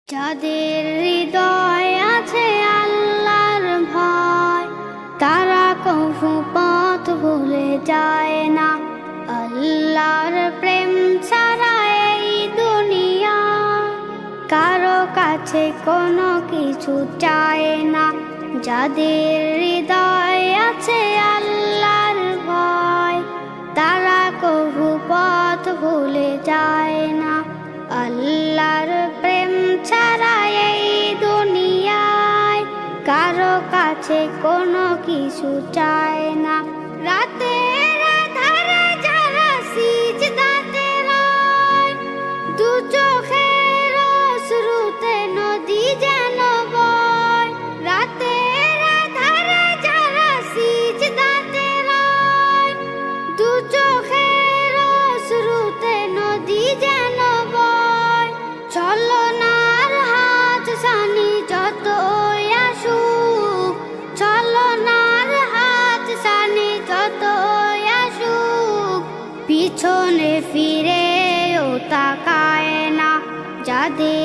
যাদের হৃদয় আছে আল্লাহর ভয়, তারা কভু পথ ভুলে যায় না। আল্লাহর প্রেম ছাড়া এই দুনিয়া কারো কাছে কোনো কিছু চায় না। যাদের হৃদয় আছে আল্লাহর ভয়, তারা কভু পথ ভুলে যায় না। আল্লাহর প্রেম ছাড়া এই দুনিয়ায় কারো কাছে কোনো কিছু চায় না। রাতের আঁধারে যারা সিজদাতে রয়, দু চোখের অশ্রুতে নদী যেন বয়। রাতের আঁধারে যারা সিজদাতে রয়, দু চোখের অশ্রুতে নদী যেন বয়। ছলনার হাত ছানি যতই আসুক, ছলনার হাত ছানি যতই আসুক, পিছনে ফিরেও তাকায় না। যাদের